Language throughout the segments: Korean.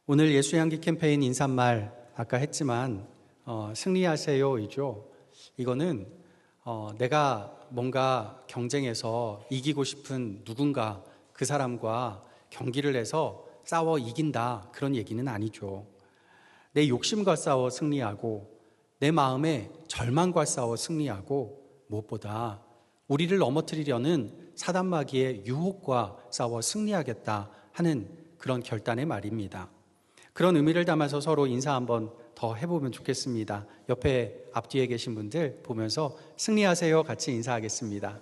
오늘 예수향기 캠페인 인사말 아까 했지만 승리하세요이죠. 이거는 내가 뭔가 경쟁에서 이기고 싶은 누군가 그 사람과 경기를 해서 싸워 이긴다 그런 얘기는 아니죠. 내 욕심과 싸워 승리하고 내 마음의 절망과 싸워 승리하고 무엇보다 우리를 넘어뜨리려는 사단마귀의 유혹과 싸워 승리하겠다 하는 그런 결단의 말입니다. 그런 의미를 담아서 서로 인사 한번 더 해보면 좋겠습니다. 옆에 앞뒤에 계신 분들 보면서 승리하세요 같이 인사하겠습니다.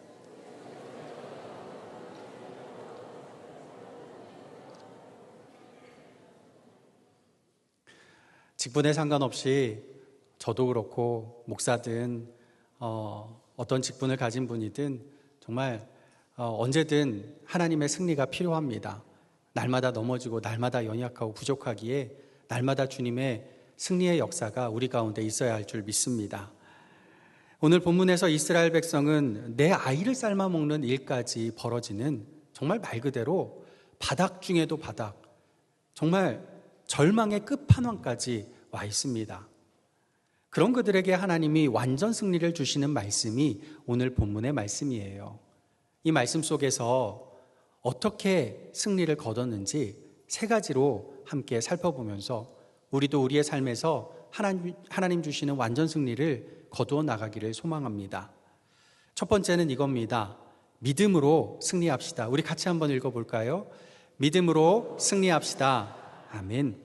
직분에 상관없이 저도 그렇고 목사든 어떤 직분을 가진 분이든 정말 언제든 하나님의 승리가 필요합니다. 날마다 넘어지고 날마다 연약하고 부족하기에 날마다 주님의 승리의 역사가 우리 가운데 있어야 할 줄 믿습니다. 오늘 본문에서 이스라엘 백성은 내 아이를 삶아 먹는 일까지 벌어지는 정말 말 그대로 바닥 중에도 바닥, 정말 절망의 끝판왕까지 와 있습니다. 그런 그들에게 하나님이 완전 승리를 주시는 말씀이 오늘 본문의 말씀이에요. 이 말씀 속에서 어떻게 승리를 거뒀는지 세 가지로 함께 살펴보면서 우리도 우리의 삶에서 하나님 주시는 완전 승리를 거두어 나가기를 소망합니다. 첫 번째는 이겁니다. 믿음으로 승리합시다. 우리 같이 한번 읽어볼까요? 믿음으로 승리합시다. 아멘.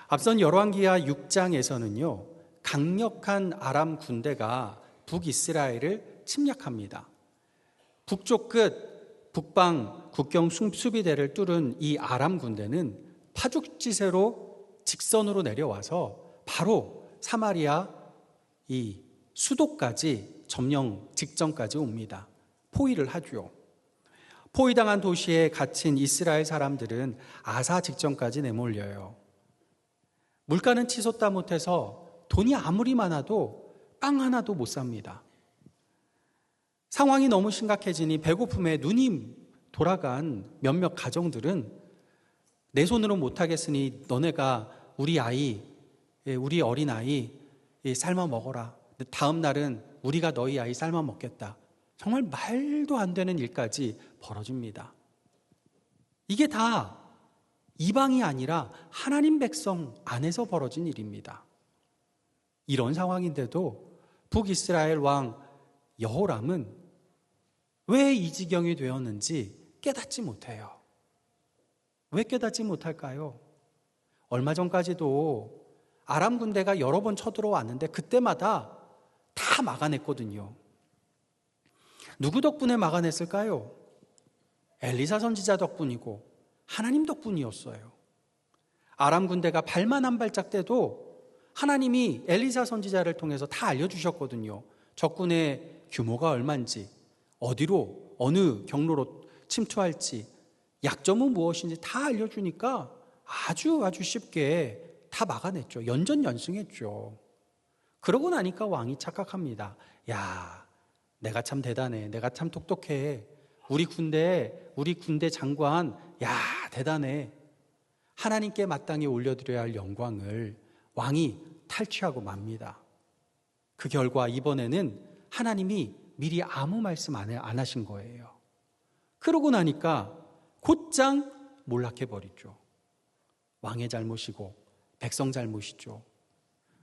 앞선 열왕기하 6장에서는요, 강력한 아람 군대가 북이스라엘을 침략합니다. 북쪽 끝 북방 국경 수비대를 뚫은 이 아람 군대는 파죽지세로 직선으로 내려와서 바로 사마리아 이 수도까지 점령 직전까지 옵니다. 포위를 하죠. 포위당한 도시에 갇힌 이스라엘 사람들은 아사 직전까지 내몰려요. 물가는 치솟다 못해서 돈이 아무리 많아도 빵 하나도 못 삽니다. 상황이 너무 심각해지니 배고픔에 눈이 돌아간 몇몇 가정들은 내 손으로 못하겠으니 너네가 우리 아이, 우리 어린아이 삶아 먹어라. 다음 날은 우리가 너희 아이 삶아 먹겠다. 정말 말도 안 되는 일까지 벌어집니다. 이게 다 이방이 아니라 하나님 백성 안에서 벌어진 일입니다. 이런 상황인데도 북이스라엘 왕 여호람은 왜 이 지경이 되었는지 깨닫지 못해요. 왜 깨닫지 못할까요? 얼마 전까지도 아람 군대가 여러 번 쳐들어왔는데 그때마다 다 막아냈거든요. 누구 덕분에 막아냈을까요? 엘리사 선지자 덕분이고 하나님 덕분이었어요. 아람 군대가 발만 한 발짝 떼도 하나님이 엘리사 선지자를 통해서 다 알려주셨거든요. 적군의 규모가 얼마인지, 어디로, 어느 경로로 침투할지, 약점은 무엇인지 다 알려주니까 아주 쉽게 다 막아냈죠. 연전연승했죠. 그러고 나니까 왕이 착각합니다. 야, 내가 참 대단해. 내가 참 똑똑해. 우리 군대 장관, 야, 대단해. 하나님께 마땅히 올려드려야 할 영광을 왕이 탈취하고 맙니다. 그 결과 이번에는 하나님이 미리 아무 말씀 안 하신 거예요. 그러고 나니까 곧장 몰락해버리죠. 왕의 잘못이고 백성 잘못이죠.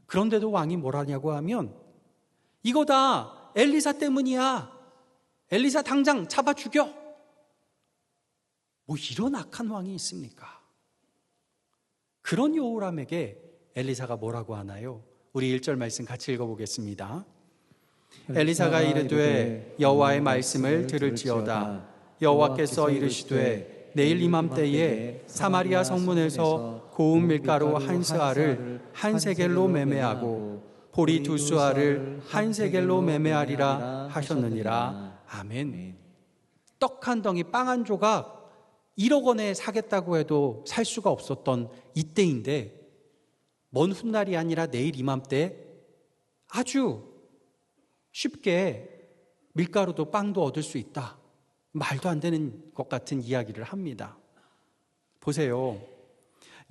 그런데도 왕이 뭘 하냐고 하면 이거 다 엘리사 때문이야. 엘리사 당장 잡아 죽여. 뭐 이런 악한 왕이 있습니까? 그런 여호람에게 엘리사가 뭐라고 하나요? 우리 1절 말씀 같이 읽어보겠습니다. 엘리사가 이르되 여호와의 말씀을 들을지어다. 여호와께서 이르시되 내일 이맘때에 사마리아 성문에서 고운 밀가루 한 스아를 한 세겔로 매매하고 보리 두 스아를 한 세겔로 매매하리라 하셨느니라. 아멘. 떡 한 덩이 빵 한 조각 1억 원에 사겠다고 해도 살 수가 없었던 이때인데 먼 훗날이 아니라 내일 이맘때 아주 쉽게 밀가루도 빵도 얻을 수 있다. 말도 안 되는 것 같은 이야기를 합니다. 보세요.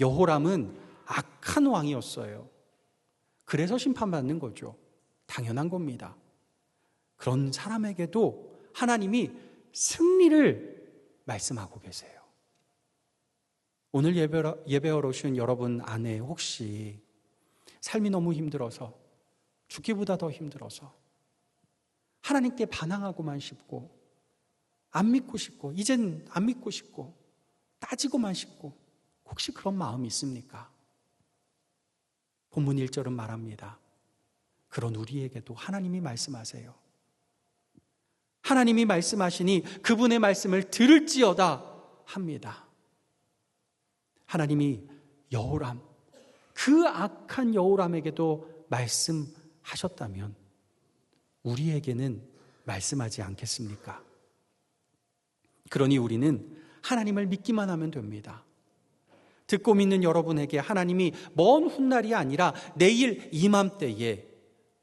여호람은 악한 왕이었어요. 그래서 심판받는 거죠. 당연한 겁니다. 그런 사람에게도 하나님이 승리를 말씀하고 계세요. 오늘 예배하러 오신 여러분 안에 혹시 삶이 너무 힘들어서, 죽기보다 더 힘들어서 하나님께 반항하고만 싶고, 안 믿고 싶고, 이젠 안 믿고 싶고, 따지고만 싶고, 혹시 그런 마음이 있습니까? 본문 1절은 말합니다. 그런 우리에게도 하나님이 말씀하세요. 하나님이 말씀하시니 그분의 말씀을 들을지어다 합니다. 하나님이 여호람, 그 악한 여호람에게도 말씀하셨다면 우리에게는 말씀하지 않겠습니까? 그러니 우리는 하나님을 믿기만 하면 됩니다. 듣고 믿는 여러분에게 하나님이 먼 훗날이 아니라 내일 이맘때에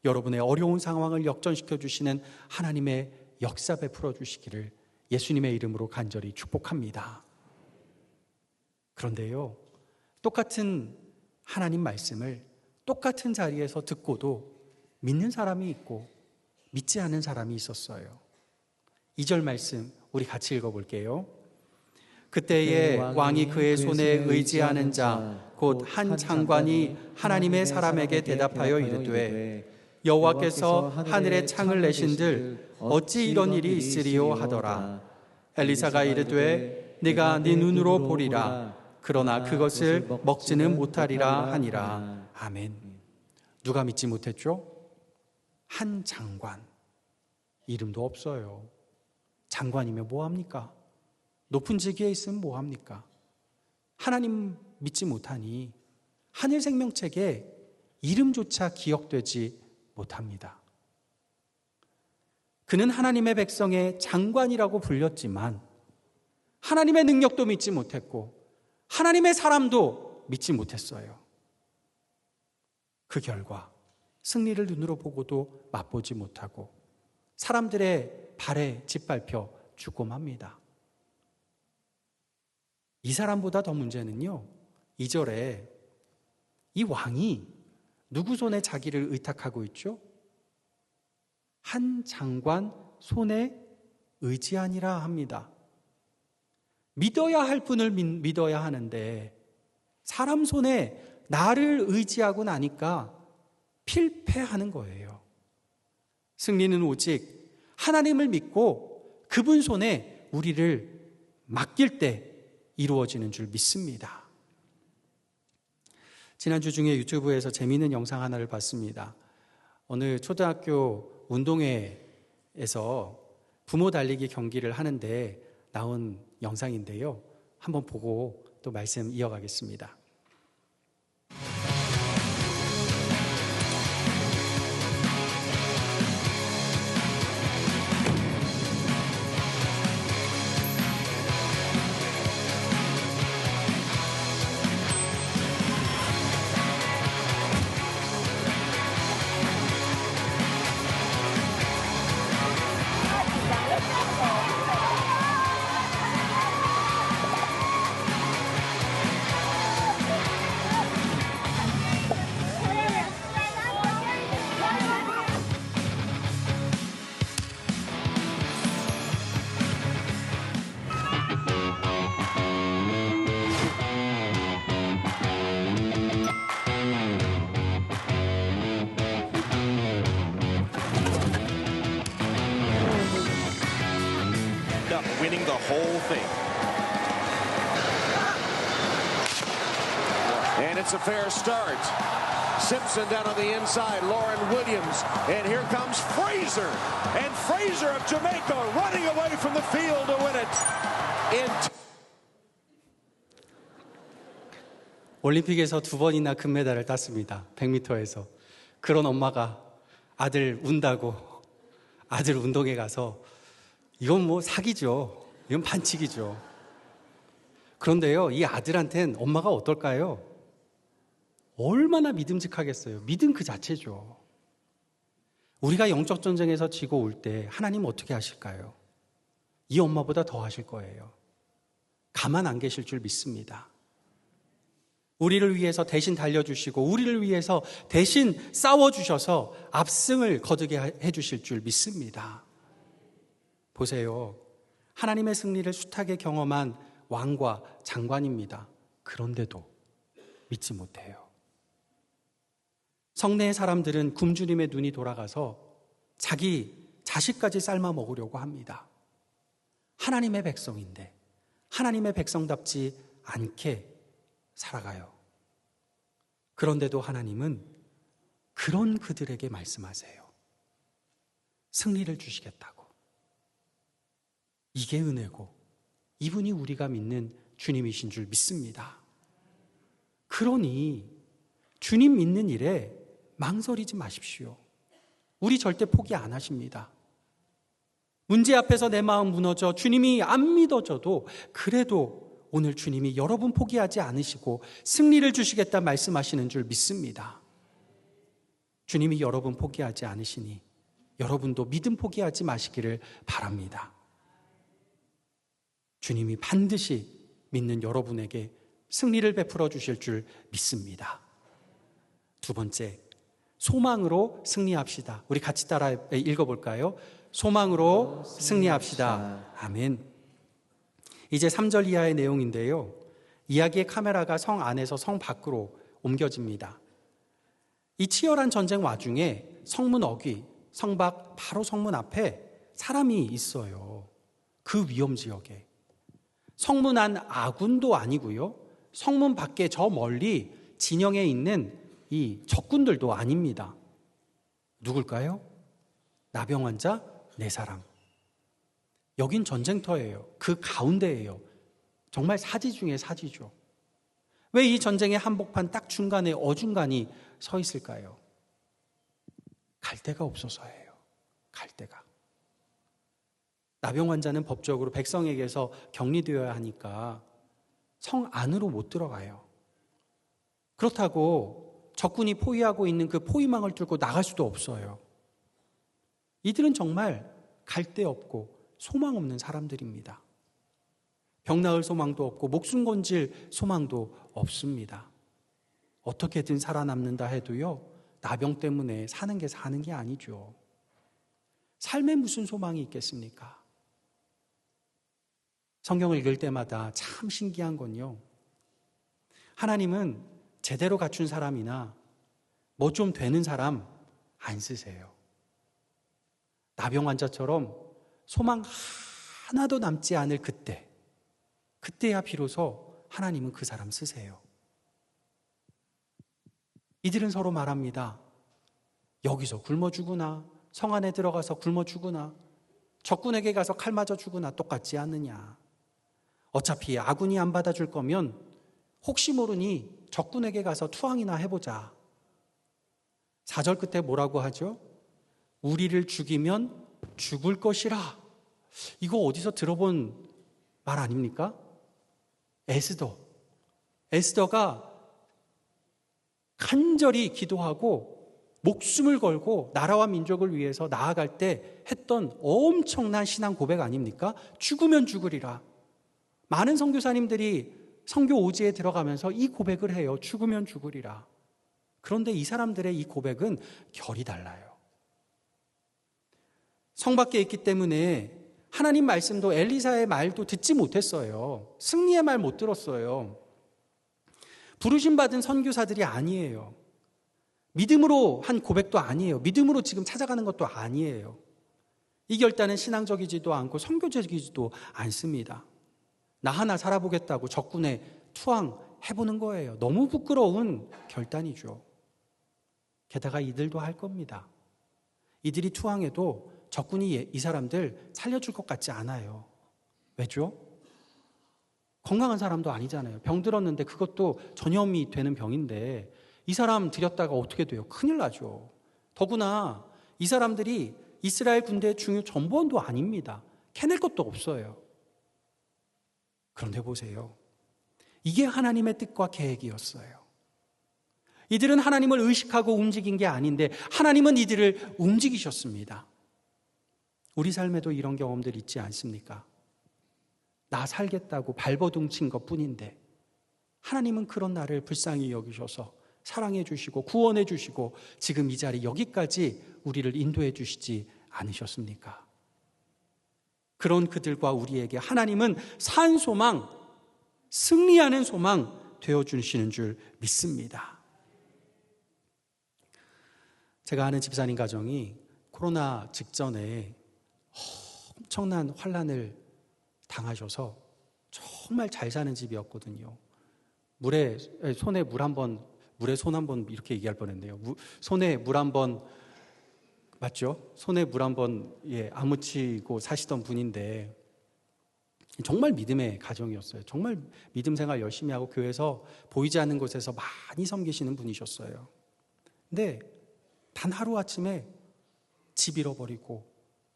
여러분의 어려운 상황을 역전시켜 주시는 하나님의 역사 베풀어 주시기를 예수님의 이름으로 간절히 축복합니다. 그런데요, 똑같은 하나님 말씀을 똑같은 자리에서 듣고도 믿는 사람이 있고 믿지 않은 사람이 있었어요. 2절 말씀 우리 같이 읽어볼게요. 그때에 왕이 그의 손에 의지하는 자 곧 한 장관이 하나님의 사람에게 대답하여 이르되 여호와께서 하늘에 창을 내신들 어찌 이런 일이 있으리요 하더라. 엘리사가 이르되 네가 네 눈으로 보리라. 그러나 그것을 먹지는 못하리라 하니라. 아멘. 누가 믿지 못했죠? 한 장관. 이름도 없어요. 장관이면 뭐합니까? 높은 직위에 있으면 뭐합니까? 하나님 믿지 못하니 하늘 생명책에 이름조차 기억되지 못합니다. 그는 하나님의 백성의 장관이라고 불렸지만 하나님의 능력도 믿지 못했고 하나님의 사람도 믿지 못했어요. 그 결과 승리를 눈으로 보고도 맛보지 못하고 사람들의 발에 짓밟혀 죽고 맙니다. 이 사람보다 더 문제는요, 2절에 이 왕이 누구 손에 자기를 의탁하고 있죠? 한 장관 손에 의지하니라 합니다. 믿어야 할 분을 믿어야 하는데 사람 손에 나를 의지하고 나니까 필패하는 거예요. 승리는 오직 하나님을 믿고 그분 손에 우리를 맡길 때 이루어지는 줄 믿습니다. 지난주 중에 유튜브에서 재미있는 영상 하나를 봤습니다. 어느 초등학교 운동회에서 부모 달리기 경기를 하는데 나온 영상인데요. 한번 보고 또 말씀 이어가겠습니다. Winning the whole thing. And it's a fair start. Simpson down on the inside, Lauren Williams, and here comes Fraser. And Fraser of Jamaica running away from the field to win it. 올림픽에서 2번이나 금메달을 땄습니다. 100m에서. 그런 엄마가 아들 운다고 아들 운동회 가서 이건 뭐 사기죠. 이건 반칙이죠. 그런데요, 이 아들한테는 엄마가 어떨까요? 얼마나 믿음직하겠어요. 믿음 그 자체죠. 우리가 영적 전쟁에서 지고 올 때 하나님 어떻게 하실까요? 이 엄마보다 더 하실 거예요. 가만 안 계실 줄 믿습니다. 우리를 위해서 대신 달려주시고 우리를 위해서 대신 싸워주셔서 압승을 거두게 해주실 줄 믿습니다. 보세요. 하나님의 승리를 숱하게 경험한 왕과 장관입니다. 그런데도 믿지 못해요. 성내의 사람들은 굶주림에 눈이 돌아가서 자기 자식까지 삶아 먹으려고 합니다. 하나님의 백성인데 하나님의 백성답지 않게 살아가요. 그런데도 하나님은 그런 그들에게 말씀하세요. 승리를 주시겠다고. 이게 은혜고 이분이 우리가 믿는 주님이신 줄 믿습니다. 그러니 주님 믿는 일에 망설이지 마십시오. 우리 절대 포기 안 하십니다. 문제 앞에서 내 마음 무너져 주님이 안 믿어져도 그래도 오늘 주님이 여러분 포기하지 않으시고 승리를 주시겠다 말씀하시는 줄 믿습니다. 주님이 여러분 포기하지 않으시니 여러분도 믿음 포기하지 마시기를 바랍니다. 주님이 반드시 믿는 여러분에게 승리를 베풀어 주실 줄 믿습니다. 두 번째, 소망으로 승리합시다. 우리 같이 따라 읽어볼까요? 소망으로 승리합시다. 아멘. 이제 3절 이하의 내용인데요. 이야기의 카메라가 성 안에서 성 밖으로 옮겨집니다. 이 치열한 전쟁 와중에 성문 어귀, 성 밖 바로 성문 앞에 사람이 있어요. 그 위험 지역에. 성문 안 아군도 아니고요. 성문 밖에 저 멀리 진영에 있는 이 적군들도 아닙니다. 누굴까요? 나병 환자 4사람. 여긴 전쟁터예요. 그 가운데예요. 정말 사지 중에 사지죠. 왜 이 전쟁의 한복판 딱 중간에 어중간히 서 있을까요? 갈 데가 없어서예요. 갈 데가. 나병 환자는 법적으로 백성에게서 격리되어야 하니까 성 안으로 못 들어가요. 그렇다고 적군이 포위하고 있는 그 포위망을 뚫고 나갈 수도 없어요. 이들은 정말 갈 데 없고 소망 없는 사람들입니다. 병 나을 소망도 없고 목숨 건질 소망도 없습니다. 어떻게든 살아남는다 해도요, 나병 때문에 사는 게 아니죠. 삶에 무슨 소망이 있겠습니까? 성경을 읽을 때마다 참 신기한 건요, 하나님은 제대로 갖춘 사람이나 뭐 좀 되는 사람 안 쓰세요. 나병 환자처럼 소망 하나도 남지 않을 그때야 비로소 하나님은 그 사람 쓰세요. 이들은 서로 말합니다. 여기서 굶어 죽으나 성 안에 들어가서 굶어 죽으나 적군에게 가서 칼 맞아 죽으나 똑같지 않느냐. 어차피 아군이 안 받아줄 거면 혹시 모르니 적군에게 가서 투항이나 해보자. 4절 끝에 뭐라고 하죠? 우리를 죽이면 죽을 것이라. 이거 어디서 들어본 말 아닙니까? 에스더가 간절히 기도하고 목숨을 걸고 나라와 민족을 위해서 나아갈 때 했던 엄청난 신앙 고백 아닙니까? 죽으면 죽으리라. 많은 선교사님들이 선교 오지에 들어가면서 이 고백을 해요. 죽으면 죽으리라. 그런데 이 사람들의 이 고백은 결이 달라요. 성 밖에 있기 때문에 하나님 말씀도 엘리사의 말도 듣지 못했어요. 승리의 말 못 들었어요. 부르심 받은 선교사들이 아니에요. 믿음으로 한 고백도 아니에요. 믿음으로 지금 찾아가는 것도 아니에요. 이 결단은 신앙적이지도 않고 선교적이지도 않습니다. 나 하나 살아보겠다고 적군에 투항해보는 거예요. 너무 부끄러운 결단이죠. 게다가 이들도 할 겁니다. 이들이 투항해도 적군이 이 사람들 살려줄 것 같지 않아요. 왜죠? 건강한 사람도 아니잖아요. 병 들었는데 그것도 전염이 되는 병인데 이 사람 들였다가 어떻게 돼요? 큰일 나죠. 더구나 이 사람들이 이스라엘 군대의 중요 전부원도 아닙니다. 캐낼 것도 없어요. 그런데 보세요. 이게 하나님의 뜻과 계획이었어요. 이들은 하나님을 의식하고 움직인 게 아닌데 하나님은 이들을 움직이셨습니다. 우리 삶에도 이런 경험들 있지 않습니까? 나 살겠다고 발버둥 친 것뿐인데 하나님은 그런 나를 불쌍히 여기셔서 사랑해 주시고 구원해 주시고 지금 이 자리 여기까지 우리를 인도해 주시지 않으셨습니까? 그런 그들과 우리에게 하나님은 산 소망, 승리하는 소망 되어주시는 줄 믿습니다. 제가 아는 집사님 가정이 코로나 직전에 엄청난 환난을 당하셔서 정말 잘 사는 집이었거든요. 손에 손 한번 이렇게 얘기할 뻔했네요. 손에 물 한번 맞죠? 손에 물 한번 안 묻히고 사시던 분인데 정말 믿음의 가정이었어요. 정말 믿음 생활 열심히 하고 교회에서 보이지 않는 곳에서 많이 섬기시는 분이셨어요. 근데 단 하루아침에 집 잃어버리고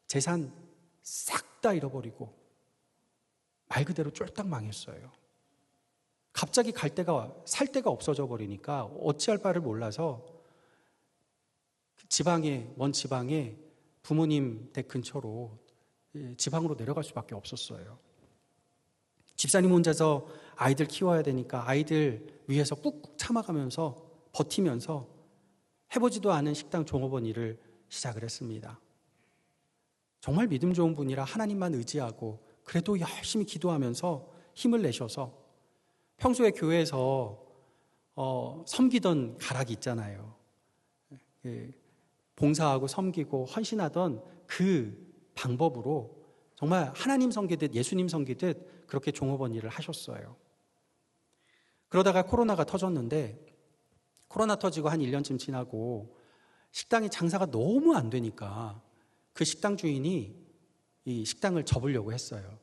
재산 싹 다 잃어버리고 말 그대로 쫄딱 망했어요. 갑자기 살 데가 없어져 버리니까 어찌할 바를 몰라서 먼 지방에 부모님 댁 근처로 지방으로 내려갈 수밖에 없었어요. 집사님 혼자서 아이들 키워야 되니까 아이들 위해서 꾹꾹 참아가면서 버티면서 해보지도 않은 식당 종업원 일을 시작을 했습니다. 정말 믿음 좋은 분이라 하나님만 의지하고 그래도 열심히 기도하면서 힘을 내셔서 평소에 교회에서 섬기던 가락이 있잖아요. 봉사하고 섬기고 헌신하던 그 방법으로 정말 하나님 섬기듯 예수님 섬기듯 그렇게 종업원 일을 하셨어요. 그러다가 코로나가 터졌는데 코로나 터지고 한 1년쯤 지나고 식당이 장사가 너무 안 되니까 그 식당 주인이 이 식당을 접으려고 했어요.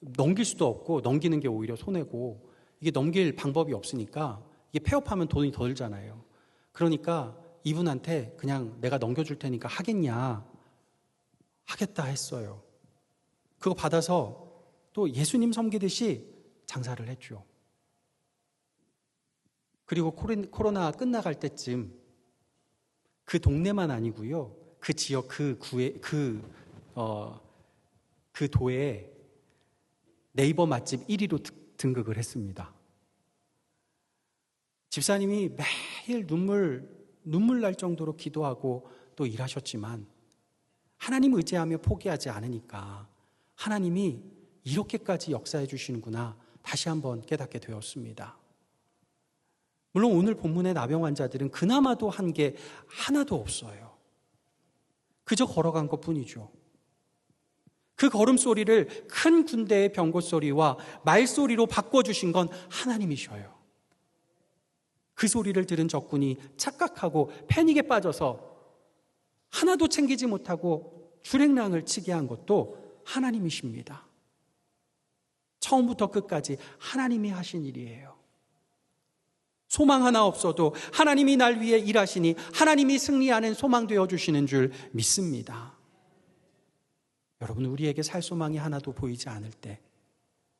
넘길 수도 없고 넘기는 게 오히려 손해고 이게 넘길 방법이 없으니까 이게 폐업하면 돈이 더 들잖아요. 그러니까 이분한테 그냥 내가 넘겨줄 테니까 하겠냐? 하겠다 했어요. 그거 받아서 또 예수님 섬기듯이 장사를 했죠. 그리고 코로나 끝나갈 때쯤 그 동네만 아니고요. 그 지역, 그 도에 네이버 맛집 1위로 등극을 했습니다. 집사님이 매일 눈물 날 정도로 기도하고 또 일하셨지만 하나님 의지하며 포기하지 않으니까 하나님이 이렇게까지 역사해 주시는구나 다시 한번 깨닫게 되었습니다. 물론 오늘 본문의 나병 환자들은 그나마도 한 게 하나도 없어요. 그저 걸어간 것뿐이죠. 그 걸음소리를 큰 군대의 병고소리와 말소리로 바꿔주신 건 하나님이셔요. 그 소리를 들은 적군이 착각하고 패닉에 빠져서 하나도 챙기지 못하고 주랭랑을 치게 한 것도 하나님이십니다. 처음부터 끝까지 하나님이 하신 일이에요. 소망 하나 없어도 하나님이 날 위해 일하시니 하나님이 승리하는 소망 되어주시는 줄 믿습니다. 여러분, 우리에게 살 소망이 하나도 보이지 않을 때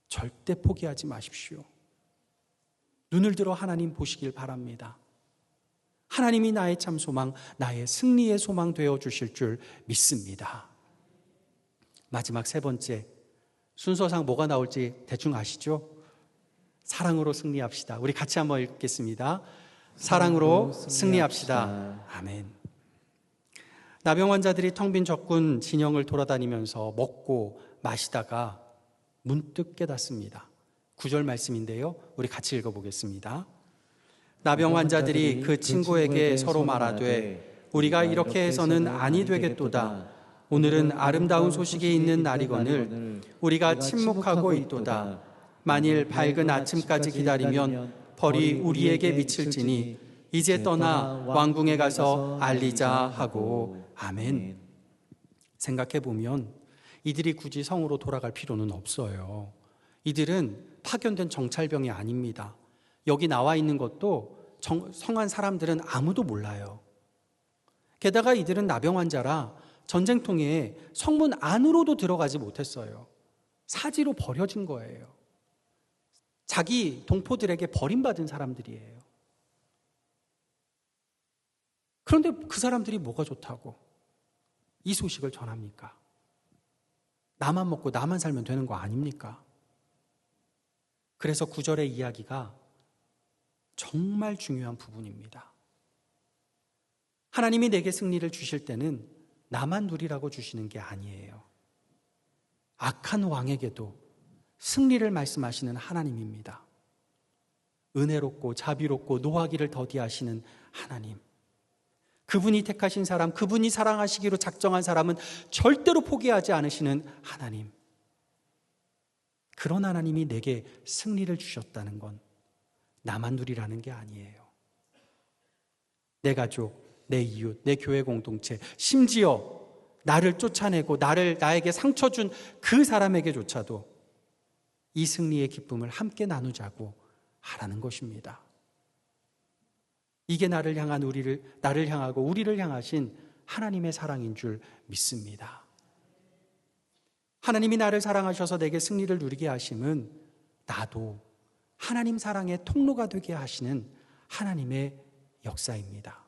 절대 포기하지 마십시오. 눈을 들어 하나님 보시길 바랍니다. 하나님이 나의 참 소망, 나의 승리의 소망 되어주실 줄 믿습니다. 마지막 세 번째, 순서상 뭐가 나올지 대충 아시죠? 사랑으로 승리합시다. 우리 같이 한번 읽겠습니다. 사랑으로 승리합시다. 아멘. 나병 환자들이 텅 빈 적군 진영을 돌아다니면서 먹고 마시다가 문득 깨닫습니다. 9절 말씀인데요. 우리 같이 읽어보겠습니다. 나병 환자들이 그 친구에게 서로 말하되 우리가 이렇게 해서는 아니 되겠도다. 오늘은 아름다운 소식이 있는 날이거늘 우리가 침묵하고 있도다. 만일 밝은 아침까지 기다리면 벌이 우리에게 미칠지니 이제 떠나 왕궁에 가서 알리자 하고. 아멘. 생각해보면 이들이 굳이 성으로 돌아갈 필요는 없어요. 이들은 파견된 정찰병이 아닙니다. 여기 나와 있는 것도 성한 사람들은 아무도 몰라요. 게다가 이들은 나병 환자라 전쟁통에 성문 안으로도 들어가지 못했어요. 사지로 버려진 거예요. 자기 동포들에게 버림받은 사람들이에요. 그런데 그 사람들이 뭐가 좋다고 이 소식을 전합니까? 나만 먹고 나만 살면 되는 거 아닙니까? 그래서 9절의 이야기가 정말 중요한 부분입니다. 하나님이 내게 승리를 주실 때는 나만 누리라고 주시는 게 아니에요. 악한 왕에게도 승리를 말씀하시는 하나님입니다. 은혜롭고 자비롭고 노하기를 더디하시는 하나님. 그분이 택하신 사람, 그분이 사랑하시기로 작정한 사람은 절대로 포기하지 않으시는 하나님. 그런 하나님이 내게 승리를 주셨다는 건 나만 누리라는 게 아니에요. 내 가족, 내 이웃, 내 교회 공동체, 심지어 나를 쫓아내고 나에게 상처 준 그 사람에게조차도 이 승리의 기쁨을 함께 나누자고 하라는 것입니다. 이게 나를 향하고 우리를 향하신 하나님의 사랑인 줄 믿습니다. 하나님이 나를 사랑하셔서 내게 승리를 누리게 하심은 나도 하나님 사랑의 통로가 되게 하시는 하나님의 역사입니다.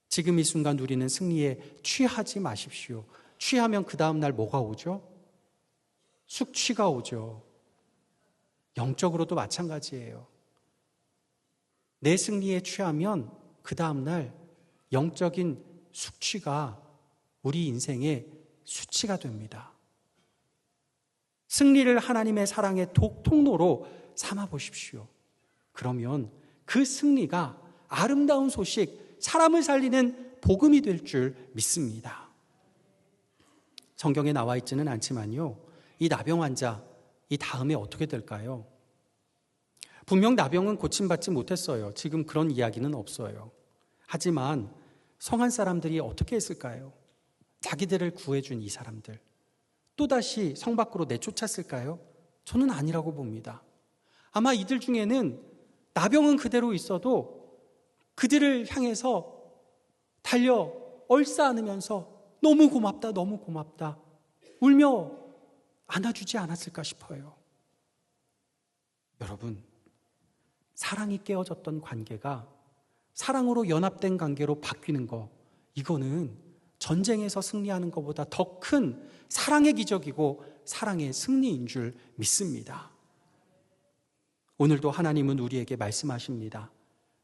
지금 이 순간 누리는 승리에 취하지 마십시오. 취하면 그 다음 날 뭐가 오죠? 숙취가 오죠. 영적으로도 마찬가지예요. 내 승리에 취하면 그 다음 날 영적인 숙취가 우리 인생의 수치가 됩니다. 승리를 하나님의 사랑의 통로로 삼아 보십시오. 그러면 그 승리가 아름다운 소식, 사람을 살리는 복음이 될 줄 믿습니다. 성경에 나와 있지는 않지만요, 이 나병 환자, 이 다음에 어떻게 될까요? 분명 나병은 고침받지 못했어요. 지금 그런 이야기는 없어요. 하지만 성한 사람들이 어떻게 했을까요? 자기들을 구해준 이 사람들 또다시 성 밖으로 내쫓았을까요? 저는 아니라고 봅니다. 아마 이들 중에는 나병은 그대로 있어도 그들을 향해서 달려 얼싸 안으면서 너무 고맙다, 너무 고맙다 울며 안아주지 않았을까 싶어요. 여러분, 사랑이 깨어졌던 관계가 사랑으로 연합된 관계로 바뀌는 거, 이거는 전쟁에서 승리하는 것보다 더 큰 사랑의 기적이고 사랑의 승리인 줄 믿습니다. 오늘도 하나님은 우리에게 말씀하십니다.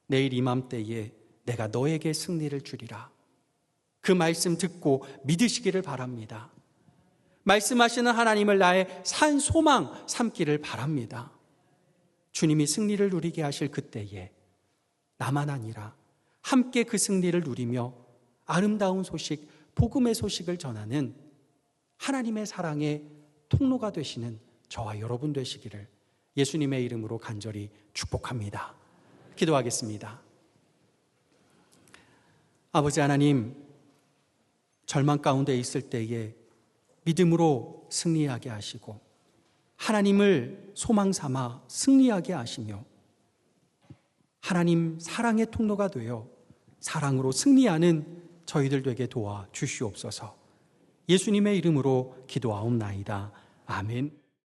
내일 이맘때에 내가 너에게 승리를 주리라. 그 말씀 듣고 믿으시기를 바랍니다. 말씀하시는 하나님을 나의 산 소망 삼기를 바랍니다. 주님이 승리를 누리게 하실 그때에 나만 아니라 함께 그 승리를 누리며 아름다운 소식, 복음의 소식을 전하는 하나님의 사랑의 통로가 되시는 저와 여러분 되시기를 예수님의 이름으로 간절히 축복합니다. 기도하겠습니다. 아버지 하나님, 절망 가운데 있을 때에 믿음으로 승리하게 하시고 하나님을 소망 삼아 승리하게 하시며 하나님 사랑의 통로가 되어 사랑으로 승리하는 저희들 되게 도와 주시옵소서. 예수님의 이름으로 기도하옵나이다. 아멘.